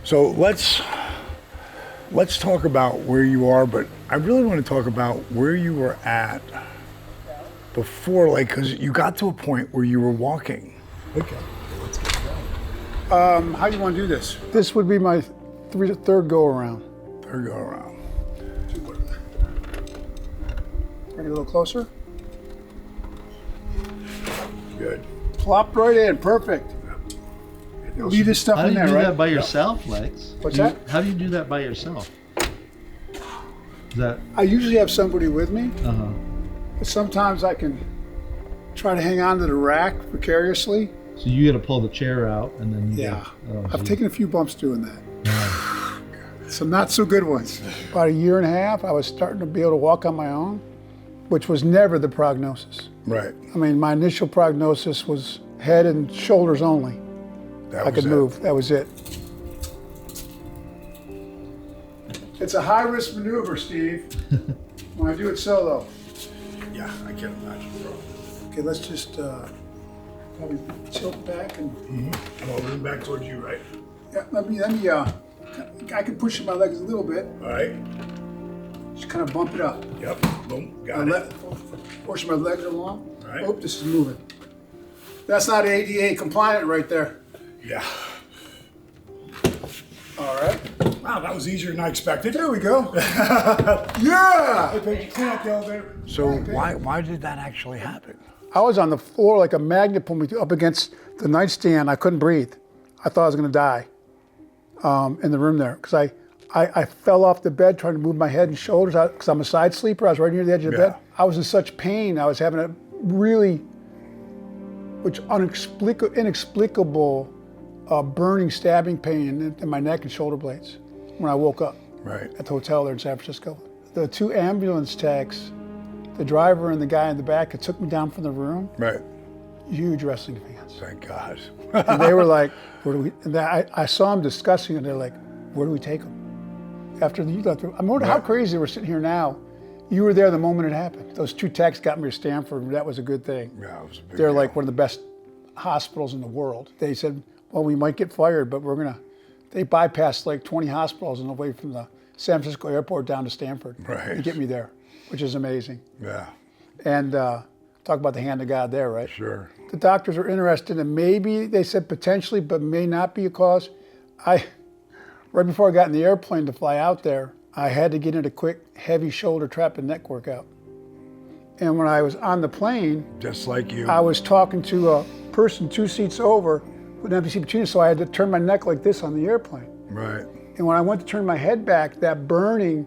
So let's talk about where you are, but I really want to talk about where you were at before, like, because you got to a point where you were walking. Okay, let's get going. How do you want to do this? This would be my third go around. Third go around. Bring it a little closer. Good. Plop right in, perfect. Leave this stuff How do in you there, do right? that by yourself, Lex? What's that? How do you do that by yourself? Is that? I usually have somebody with me, Uh-huh. but sometimes I can try to hang on to the rack precariously. So you got to pull the chair out and then. Yeah, Oh, I've geez. taken a few bumps doing that. Some not so good ones. About a year and a half, I was starting to be able to walk on my own, which was never the prognosis. Right. I mean, my initial prognosis was head and shoulders only. That I was could it. move. That was it. It's a high-risk maneuver, Steve. When I do it solo. Yeah, I can't imagine, bro. Okay, let's just probably tilt back and I'm gonna lean back towards you, right? yeah, let me. I can push my legs a little bit. All right. Just kind of bump it up. Yep. Boom. I Got it. push my legs along. All right. Oh, this is moving. That's not ADA compliant right there. Yeah. All right. Wow, that was easier than I expected. There we go. Yeah. Clean out the elevator. So why did that actually happen? I was on the floor like a magnet pulled me up against the nightstand. I couldn't breathe. I thought I was going to die in the room there because I fell off the bed trying to move my head and shoulders because I'm a side sleeper. I was right near the edge of the bed. I was in such pain. I was having a really, inexplicable burning, stabbing pain in my neck and shoulder blades when I woke up Right. at the hotel there in San Francisco. The two ambulance techs, the driver and the guy in the back that took me down from the room, Right. huge wrestling fans. Thank God. And they were like, where do we, and I saw them discussing it, they're like, where do we take them? After you left, I wonder how crazy we're sitting here now. You were there the moment it happened. Those two techs got me to Stanford, and that was a good thing. Yeah, it was a big They're deal. like one of the best hospitals in the world. They said, well, we might get fired, but they bypassed like 20 hospitals on the way from the San Francisco airport down to Stanford Right. to get me there, which is amazing. Yeah, And talk about the hand of God there, right? sure. The doctors are interested in maybe, they said potentially, but may not be a cause. Right before I got in the airplane to fly out there, I had to get in a quick, heavy shoulder trap and neck workout. And when I was on the plane, Just like you. I was talking to a person 2 seats over with an empty seat between us, so I had to turn my neck like this on the airplane. Right. And when I went to turn my head back, that burning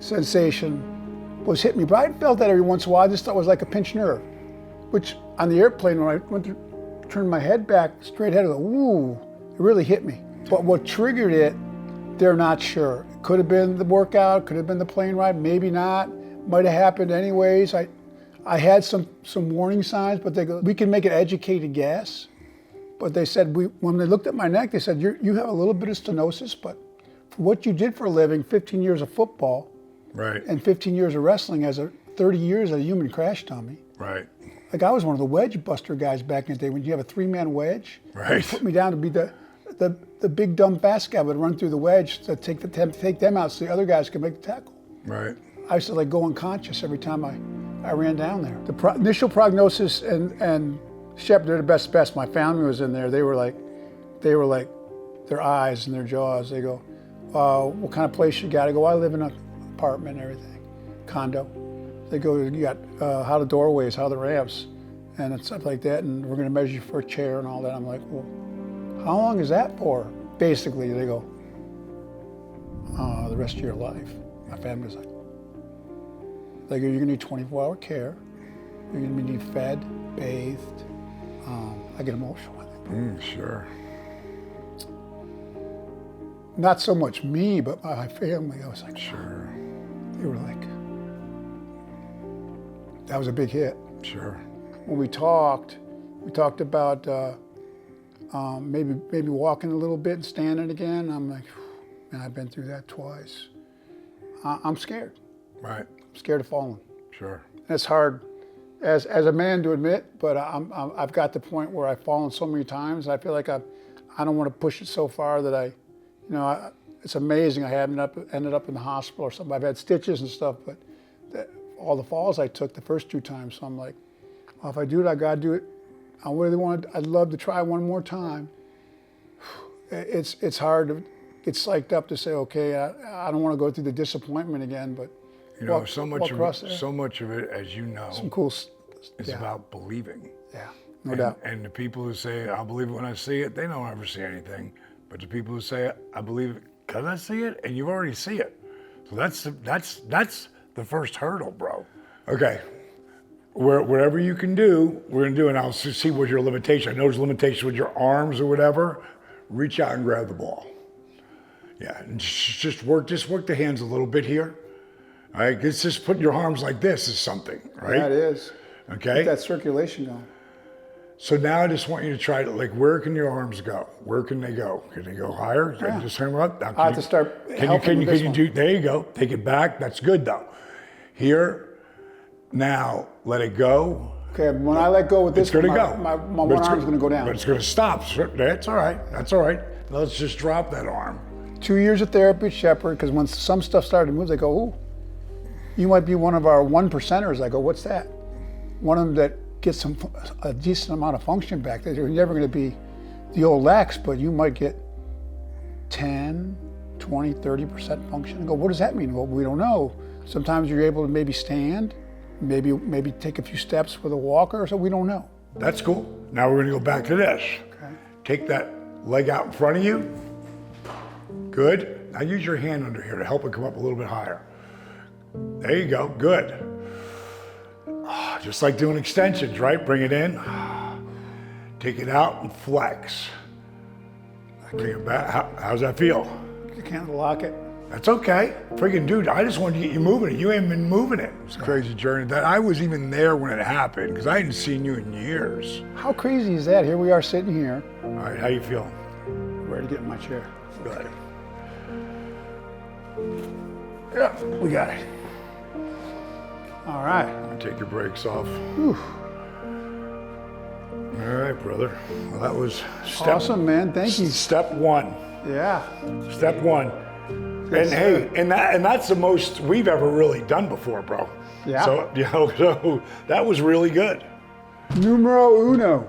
sensation was hitting me. But I felt that every once in a while. I just thought it was like a pinched nerve, which on the airplane, when I went to turn my head back straight ahead, I was like, ooh, it really hit me. But what triggered it, they're not sure. It could have been the workout, could have been the plane ride, maybe not. Might have happened anyways. I had some warning signs, but they go, we can make an educated guess. But they said, when they looked at my neck, they said, you have a little bit of stenosis, but for what you did for a living, 15 years of football Right. and 15 years of wrestling, 30 years as a human crash dummy. Right. Like I was one of the wedge buster guys back in the day when you have a 3-man wedge. Right. They put me down to be the big dumb fast guy would run through the wedge to take them out so the other guys could make the tackle. Right. I used to like go unconscious every time I ran down there. The initial prognosis and Shep, they're the best. My family was in there. They were like, their eyes and their jaws. They go, what kind of place you got? I go, I live in an apartment and everything, condo. They go, you got how the doorways, how the ramps, and stuff like that. And we're going to measure you for a chair and all that. I'm like, well, how long is that for? Basically, they go, the rest of your life. My family's like, they go, you're going to need 24-hour care. You're going to need fed, bathed. I get emotional with it. Sure. Not so much me, but my family. I was like, Sure. they were like, that was a big hit. Sure. When we talked about maybe walking a little bit and standing again. I'm like, man, I've been through that twice. I'm scared. Right. I'm scared of falling. Sure. It's hard as a man to admit, but I've got to the point where I've fallen so many times. I feel like I don't want to push it so far that I You know, it's amazing. I haven't ended up in the hospital or something. I've had stitches and stuff, but all the falls I took the first 2 times. So I'm like, well, if I do it, I got to do it. I'd love to try one more time. It's hard to get psyched up to say, okay, I don't want to go through the disappointment again, but You know, so much of it, as you know, some cool is about believing. Yeah, no doubt. And the people who say, I'll believe it when I see it, they don't ever see anything. But the people who say, I believe it because I see it, and you already see it. So that's the first hurdle, bro. Okay. Whatever you can do, we're gonna do, and I'll see what your limitation. I know there's limitations with your arms or whatever. Reach out and grab the ball. Yeah, and just work the hands a little bit here. All right, it's just putting your arms like this is something, right? Yeah, it is. Okay. Get that circulation going. So now I just want you to try to, like, where can your arms go? Where can they go? Can they go higher? Can you just turn them up? Now, I have to start Can you do, there you go. Take it back. That's good though. Here, now, let it go. Okay, when I let go with this, It's gonna go. my one arm's gonna go down. But it's gonna stop. That's all right. That's all right. Let's just drop that arm. 2 years of therapy at Shepherd, because when some stuff started to move, they go, ooh, you might be one of our 1%ers. I go, what's that? One of them that gets a decent amount of function back. You're never going to be the old Lex, but you might get 10, 20, 30% function. I go, what does that mean? Well, we don't know. Sometimes you're able to maybe stand, maybe take a few steps with a walker, so we don't know. That's cool. Now we're gonna go back to this. Okay. Take that leg out in front of you. Good. Now use your hand under here to help it come up a little bit higher. There you go. Good. Just like doing extensions, right? Bring it in. Take it out and flex. Bring it back. How's that feel? You can't lock it. That's okay. Freaking dude, I just wanted to get you moving it. You ain't been moving it. It's a crazy journey. That I was even there when it happened because I hadn't seen you in years. How crazy is that? Here we are sitting here. All right, how you feeling? Ready to get in my chair. Good. Yeah, we got it. All right. Take your brakes off. Whew. All right, brother. Well, that was Awesome, man. Thank you. Step one. Yeah. Step one. And hey, and that's the most we've ever really done before, bro. Yeah. So, so that was really good. Numero uno.